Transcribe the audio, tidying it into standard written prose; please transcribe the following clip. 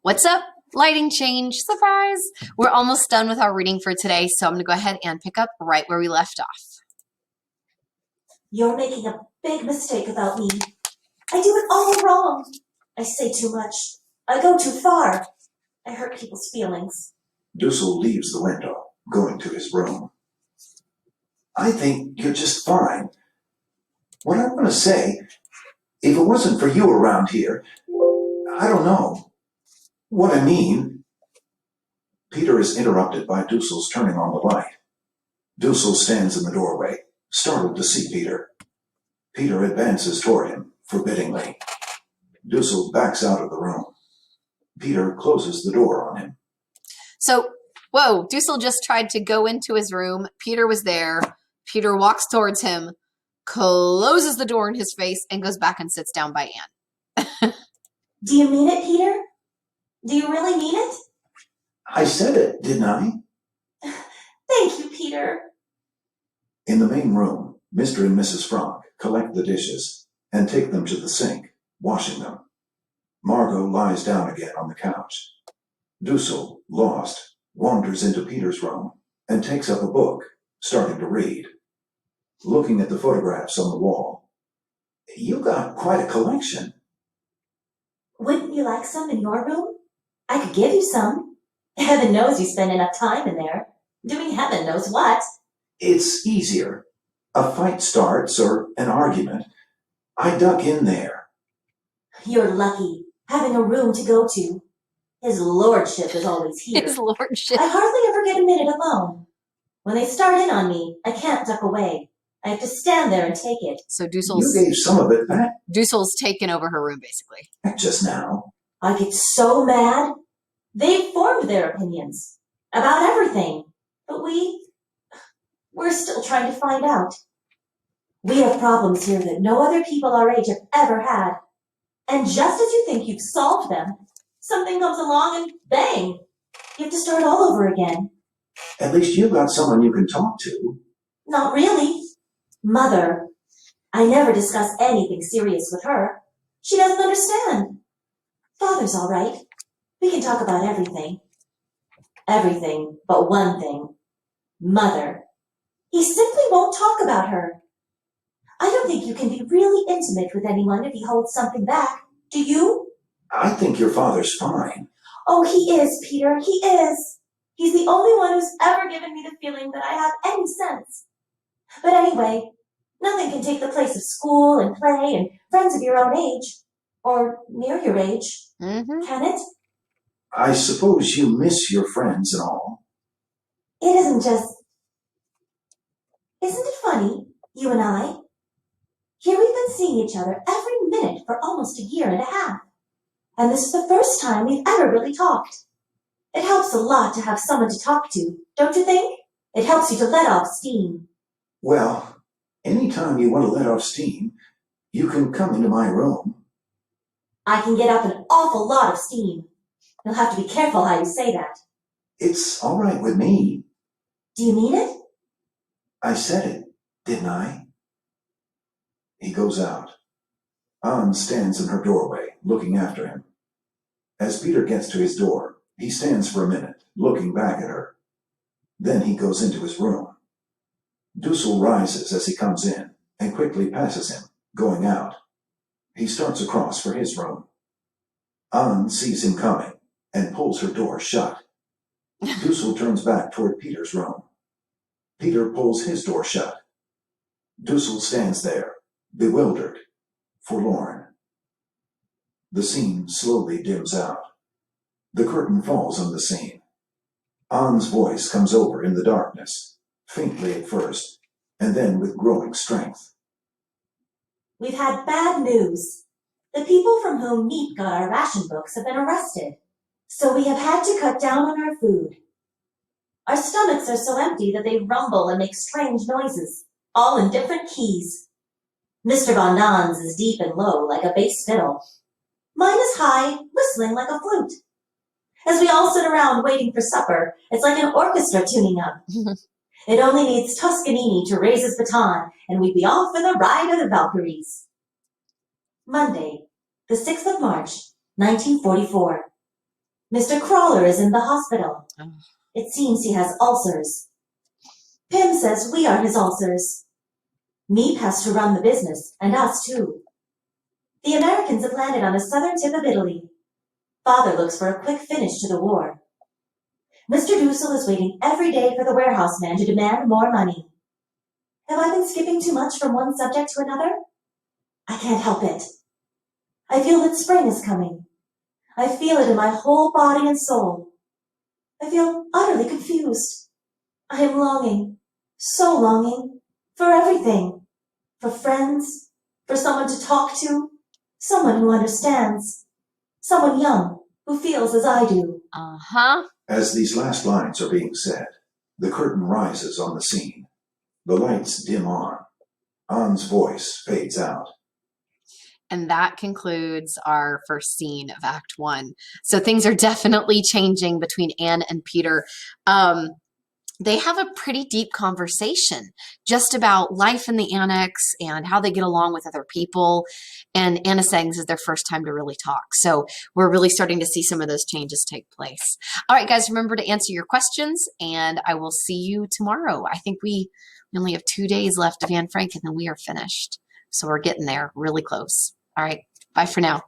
What's up? Lighting change. Surprise! We're almost done with our reading for today, so I'm going to go ahead and pick up right where we left off. You're making a big mistake about me. I do it all wrong. I say too much. I go too far. I hurt people's feelings. Dussel leaves the window, going to his room. I think you're just fine. What I want to say, if it wasn't for you around here, I don't know. What I mean... Peter is interrupted by Dussel's turning on the light. Dussel stands in the doorway, startled to see Peter. Peter advances toward him, forbiddingly. Dussel backs out of the room. Peter closes the door on him. So, whoa, Dussel just tried to go into his room. Peter was there. Peter walks towards him, closes the door in his face, and goes back and sits down by Anne. Do you mean it, Peter? Do you really mean it? I said it, didn't I? Thank you, Peter. In the main room, Mr. and Mrs. Franck collect the dishes and take them to the sink, washing them. Margot lies down again on the couch. Dussel, lost, wanders into Peter's room and takes up a book, starting to read. Looking at the photographs on the wall. You got quite a collection. Wouldn't you like some in your room? I could give you some. Heaven knows you spend enough time in there, doing heaven knows what. It's easier. A fight starts or an argument. I duck in there. You're lucky, having a room to go to. His lordship is always here. His lordship. I hardly ever get a minute alone. When they start in on me, I can't duck away. I have to stand there and take it. So You gave some of it back Dussel's taken over her room, basically. just now. I get so mad. They've formed their opinions about everything, but we're still trying to find out. We have problems here that no other people our age have ever had. And just as you think you've solved them, something comes along and bang, you have to start all over again. At least you got someone you can talk to. Not really. Mother. I never discuss anything serious with her. She doesn't understand. Father's all right. We can talk about everything. Everything but one thing. Mother. He simply won't talk about her. I don't think you can be really intimate with anyone if he holds something back. Do you? I think your father's fine. Oh, he is, Peter. He is. He's the only one who's ever given me the feeling that I have any sense. But anyway, nothing can take the place of school and play and friends of your own age. Or near your age. Mm-hmm. Can it? I suppose you miss your friends and all. It isn't just... Isn't it funny, you and I? Here we've been seeing each other every minute for almost a year and a half. And this is the first time we've ever really talked. It helps a lot to have someone to talk to, don't you think? It helps you to let off steam. Well, anytime you want to let off steam, you can come into my room. I can get up an awful lot of steam. You'll have to be careful how you say that. It's all right with me. Do you mean it? I said it, didn't I? He goes out. Anne stands in her doorway, looking after him. As Peter gets to his door, he stands for a minute, looking back at her. Then he goes into his room. Dussel rises as he comes in and quickly passes him, going out. He starts across for his room. Anne sees him coming and pulls her door shut. Dussel turns back toward Peter's room. Peter pulls his door shut. Dussel stands there, bewildered, forlorn. The scene slowly dims out. The curtain falls on the scene. Anne's voice comes over in the darkness, faintly at first, and then with growing strength. We've had bad news. The people from whom Meep got our ration books have been arrested. So we have had to cut down on our food. Our stomachs are so empty that they rumble and make strange noises, all in different keys. Mr. Von Non's is deep and low like a bass fiddle. Mine is high, whistling like a flute. As we all sit around waiting for supper, it's like an orchestra tuning up. It only needs Toscanini to raise his baton, and we'd be off for the ride of the Valkyries. Monday, the 6th of March, 1944. Mr. Crawler is in the hospital. Oh. It seems he has ulcers. Pim says we are his ulcers. Meep has to run the business, and us too. The Americans have landed on the southern tip of Italy. Father looks for a quick finish to the war. Mr. Dussel is waiting every day for the warehouse man to demand more money. Have I been skipping too much from one subject to another? I can't help it. I feel that spring is coming. I feel it in my whole body and soul. I feel utterly confused. I am longing, so longing, for everything. For friends, for someone to talk to, someone who understands, someone young who feels as I do. Uh-huh. As these last lines are being said, the curtain rises on the scene. The lights dim on. An's voice fades out. And that concludes our first scene of Act 1. So things are definitely changing between Anne and Peter. They have a pretty deep conversation just about life in the annex and how they get along with other people. And Anna saying this is their first time to really talk. So we're really starting to see some of those changes take place. All right, guys, remember to answer your questions, and I will see you tomorrow. I think we only have 2 days left of Anne Frank, and then we are finished. So we're getting there really close. All right, bye for now.